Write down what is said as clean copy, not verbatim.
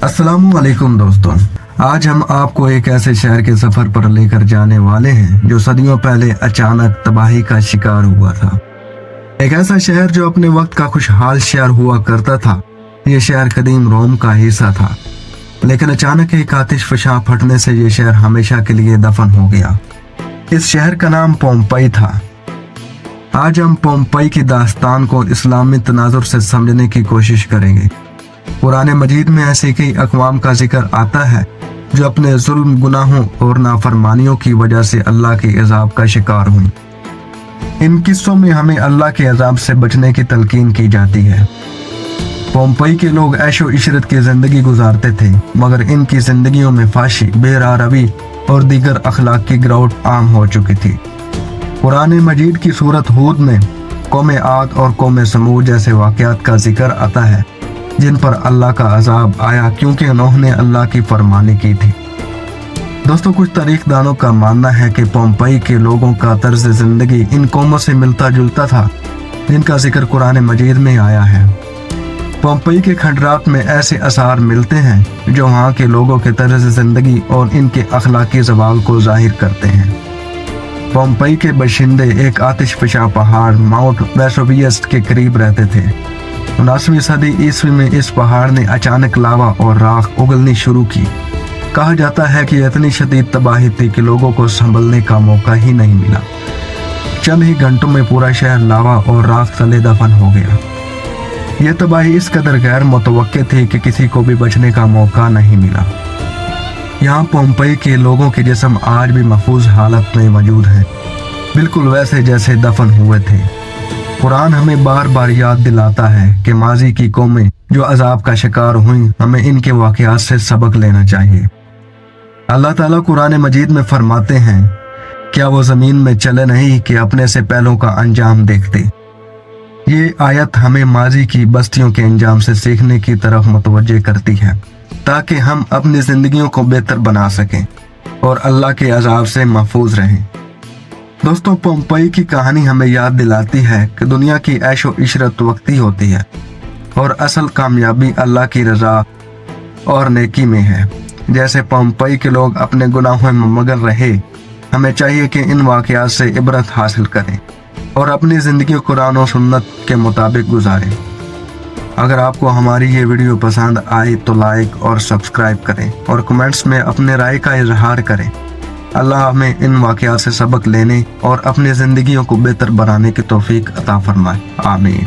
अस्सलाम वालेकुम दोस्तों, आज हम आपको एक ऐसे शहर के सफर पर लेकर जाने वाले हैं जो सदियों पहले अचानक तबाही का शिकार हुआ था। एक ऐसा शहर जो अपने वक्त का खुशहाल शहर हुआ करता था। ये शहर कदीम रोम का हिस्सा था, लेकिन अचानक एक आतिश फशां फटने से ये शहर हमेशा के लिए दफन हो गया। इस शहर का नाम पोम्पई था। आज हम पोम्पई की दास्तान को इस्लामी तनाजुर से समझने की कोशिश करेंगे। कुरान मजीद में ऐसे कई अक़वाम का जिक्र आता है जो अपने जुल्म, गुनाहों और नाफरमानियों की वजह से अल्लाह के अज़ाब का शिकार हुई। इन किस्सों में हमें अल्लाह के अज़ाब से बचने की तलकीन की जाती है। पोम्पई के लोग ऐशो इशरत की जिंदगी गुजारते थे, मगर इनकी जिंदगियों में फाशी, बेरारवी और दीगर अखलाक की गिरावट आम हो चुकी थी। कुरान मजीद की सूरत हूद में कौम आद और कौम समूद जैसे वाक़यात का जिक्र आता है जिन पर अल्लाह का अज़ाब आया क्योंकि उन्होंने अल्लाह की फरमानी की थी। दोस्तों, कुछ तारीखदानों का मानना है कि पोम्पई के लोगों का तर्ज जिंदगी इन कौमों से मिलता जुलता था जिनका जिक्र कुरान मजीद में आया है। पोम्पई के खंडरात में ऐसे आसार मिलते हैं जो वहाँ के लोगों के तर्ज जिंदगी और इनके अखलाकी ज़वाल को जाहिर करते हैं। पोम्पई के बाशिंदे एक आतिश फशा पहाड़ माउंट वेसुवियस के करीब रहते थे। 19वीं सदी ईस्वी में इस पहाड़ ने अचानक लावा और राख उगलनी शुरू की। कहा जाता है कि इतनी शदीद तबाही थी कि लोगों को संभलने का मौका ही नहीं मिला। चंद ही घंटों में पूरा शहर लावा और राख तले दफन हो गया। यह तबाही इस कदर गैर मुतवक्के थी कि किसी को भी बचने का मौका नहीं मिला। यहाँ पोम्पई के लोगों के जिस्म आज भी महफूज हालत में मौजूद हैं, बिल्कुल वैसे जैसे दफन हुए थे। कुरान हमें बार बार याद दिलाता है कि माजी की कौमें जो अजाब का शिकार हुई, हमें इनके वाक़यात से सबक लेना चाहिए। अल्लाह ताला कुरान मजीद में फरमाते हैं, क्या वो ज़मीन में चले नहीं कि अपने से पहलों का अंजाम देखते। ये आयत हमें माजी की बस्तियों के अंजाम से सीखने की तरफ मुतवज्जे करती है ताकि हम अपनी ज़िंदगियों को बेहतर बना सकें और अल्लाह के अजाब से महफूज रहें। दोस्तों, पोम्पई की कहानी हमें याद दिलाती है कि दुनिया की ऐशो इशरत वक्ती होती है और असल कामयाबी अल्लाह की रज़ा और नेकी में है। जैसे पोम्पई के लोग अपने गुनाहों में मगन रहे, हमें चाहिए कि इन वाक़यात से इबरत हासिल करें और अपनी ज़िंदगी कुरान और सुन्नत के मुताबिक गुजारें। अगर आपको हमारी ये वीडियो पसंद आई तो लाइक और सब्सक्राइब करें और कमेंट्स में अपने राय का इजहार करें। अल्लाह हमें इन वाक़यात से सबक लेने और अपनी ज़िंदगियों को बेहतर बनाने की तौफीक अता फरमाए। आमीन।